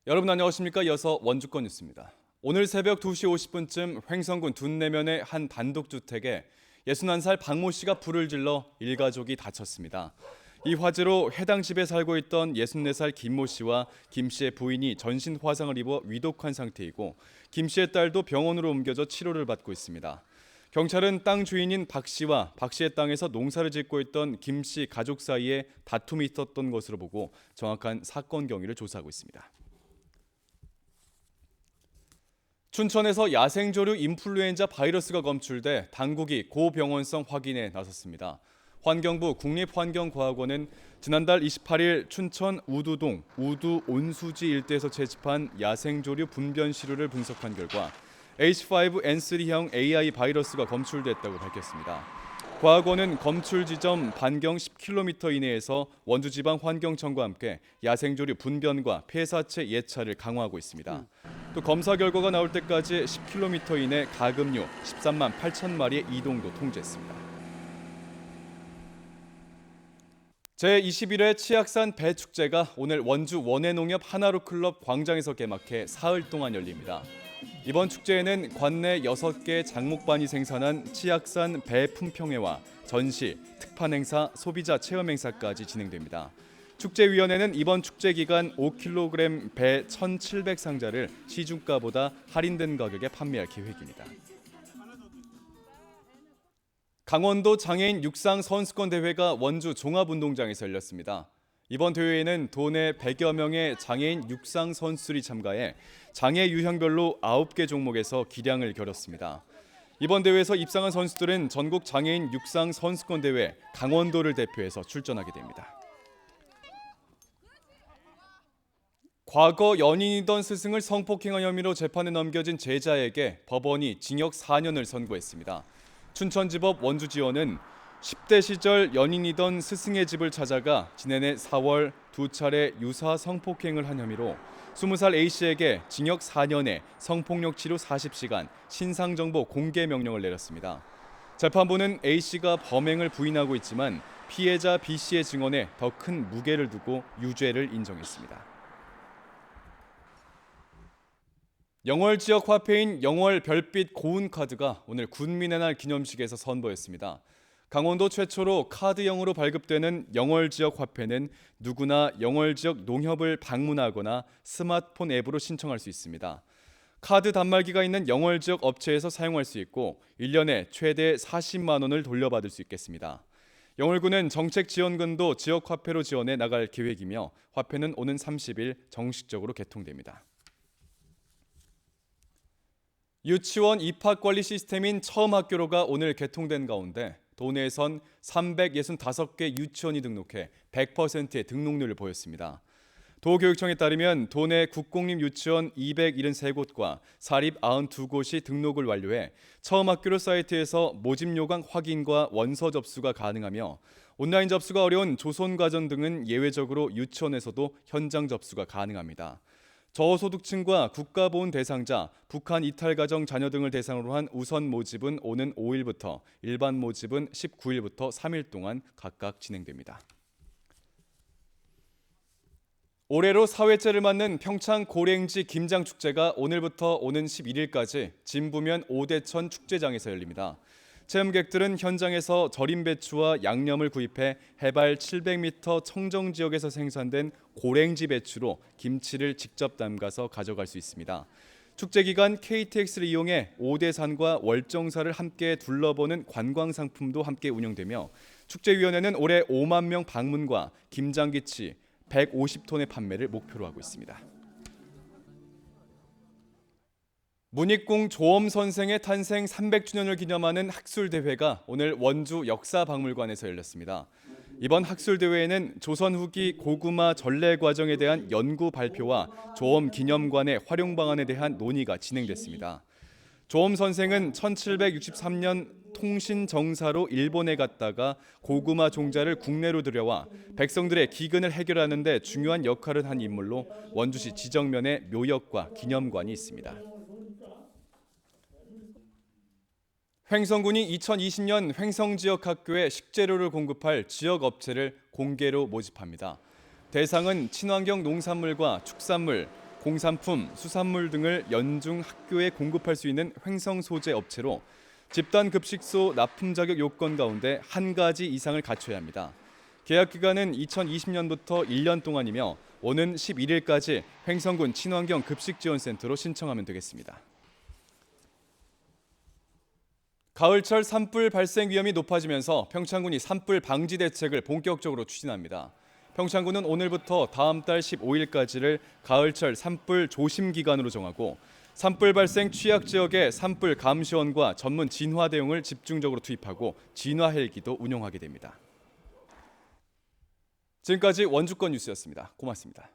여러분 안녕하십니까? 이어서 원주권 뉴스입니다. 오늘 새벽 2시 50분쯤 횡성군 둔내면의 한 단독주택에 61살 박모 씨가 불을 질러 일가족이 다쳤습니다. 이 화재로 해당 집에 살고 있던 64살 김모 씨와 김 씨의 부인이 전신 화상을 입어 위독한 상태이고 김 씨의 딸도 병원으로 옮겨져 치료를 받고 있습니다. 경찰은 땅 주인인 박 씨와 박 씨의 땅에서 농사를 짓고 있던 김 씨 가족 사이에 다툼이 있었던 것으로 보고 정확한 사건 경위를 조사하고 있습니다. 춘천에서 야생조류 인플루엔자 바이러스가 검출돼 당국이 고병원성 확인에 나섰습니다. 환경부 국립환경과학원은 지난달 28일 춘천 우두동 우두 온수지 일대에서 채집한 야생조류 분변 시료를 분석한 결과 H5N3형 AI 바이러스가 검출됐다고 밝혔습니다. 과학원은 검출 지점 반경 10km 이내에서 원주지방환경청과 함께 야생조류 분변과 폐사체 예찰을 강화하고 있습니다. 또 검사 결과가 나올 때까지 10km 이내 가금류 13만 8천 마리의 이동도 통제했습니다. 제21회 치악산 배축제가 오늘 원주 원해농협 하나로클럽 광장에서 개막해 사흘 동안 열립니다. 이번 축제에는 관내 6개 장목반이 생산한 치악산 배 품평회와 전시, 특판 행사, 소비자 체험 행사까지 진행됩니다. 축제위원회는 이번 축제 기간 5kg 배 1,700상자를 시중가보다 할인된 가격에 판매할 계획입니다. 강원도 장애인 육상 선수권 대회가 원주 종합운동장에서 열렸습니다. 이번 대회에는 도내 100여 명의 장애인 육상 선수들이 참가해 장애 유형별로 9개 종목에서 기량을 겨뤘습니다. 이번 대회에서 입상한 선수들은 전국 장애인 육상 선수권 대회 강원도를 대표해서 출전하게 됩니다. 과거 연인이던 스승을 성폭행한 혐의로 재판에 넘겨진 제자에게 법원이 징역 4년을 선고했습니다. 춘천지법 원주지원은 10대 시절 연인이던 스승의 집을 찾아가 지난해 4월 2차례 유사 성폭행을 한 혐의로 20살 A씨에게 징역 4년에 성폭력 치료 40시간, 신상정보 공개 명령을 내렸습니다. 재판부는 A씨가 범행을 부인하고 있지만 피해자 B씨의 증언에 더 큰 무게를 두고 유죄를 인정했습니다. 영월 지역 화폐인 영월 별빛 고운카드가 오늘 군민의 날 기념식에서 선보였습니다. 강원도 최초로 카드형으로 발급되는 영월 지역 화폐는 누구나 영월 지역 농협을 방문하거나 스마트폰 앱으로 신청할 수 있습니다. 카드 단말기가 있는 영월 지역 업체에서 사용할 수 있고 1년에 최대 40만 원을 돌려받을 수 있겠습니다. 영월군은 정책지원금도 지역 화폐로 지원해 나갈 계획이며 화폐는 오는 30일 정식적으로 개통됩니다. 유치원 입학관리 시스템인 처음학교로가 오늘 개통된 가운데 도내에선 365개 유치원이 등록해 100%의 등록률을 보였습니다. 도교육청에 따르면 도내 국공립 유치원 273곳과 사립 92곳이 등록을 완료해 처음학교로 사이트에서 모집 요강 확인과 원서 접수가 가능하며 온라인 접수가 어려운 조선과정 등은 예외적으로 유치원에서도 현장 접수가 가능합니다. 저소득층과 국가보훈 대상자, 북한 이탈가정 자녀 등을 대상으로 한 우선 모집은 오는 5일부터, 일반 모집은 19일부터 3일 동안 각각 진행됩니다. 올해로 4회째를 맞는 평창 고랭지 김장축제가 오늘부터 오는 11일까지 진부면 오대천 축제장에서 열립니다. 체험객들은 현장에서 절임 배추와 양념을 구입해 해발 700m 청정 지역에서 생산된 고랭지 배추로 김치를 직접 담가서 가져갈 수 있습니다. 축제 기간 KTX를 이용해 오대산과 월정사를 함께 둘러보는 관광 상품도 함께 운영되며 축제위원회는 올해 5만 명 방문과 김장기치 150톤의 판매를 목표로 하고 있습니다. 문익궁 조엄 선생의 탄생 300주년을 기념하는 학술대회가 오늘 원주 역사박물관에서 열렸습니다. 이번 학술대회에는 조선 후기 고구마 전래 과정에 대한 연구 발표와 조엄 기념관의 활용 방안에 대한 논의가 진행됐습니다. 조엄 선생은 1763년 통신정사로 일본에 갔다가 고구마 종자를 국내로 들여와 백성들의 기근을 해결하는 데 중요한 역할을 한 인물로 원주시 지정면에 묘역과 기념관이 있습니다. 횡성군이 2020년 횡성 지역 학교에 식재료를 공급할 지역 업체를 공개로 모집합니다. 대상은 친환경 농산물과 축산물, 공산품, 수산물 등을 연중 학교에 공급할 수 있는 횡성 소재 업체로 집단 급식소 납품 자격 요건 가운데 한 가지 이상을 갖춰야 합니다. 계약 기간은 2020년부터 1년 동안이며 오는 11일까지 횡성군 친환경 급식지원센터로 신청하면 되겠습니다. 가을철 산불 발생 위험이 높아지면서 평창군이 산불 방지 대책을 본격적으로 추진합니다. 평창군은 오늘부터 다음 달 15일까지를 가을철 산불 조심 기간으로 정하고 산불 발생 취약 지역에 산불 감시원과 전문 진화 대응을 집중적으로 투입하고 진화 헬기도 운용하게 됩니다. 지금까지 원주권 뉴스였습니다. 고맙습니다.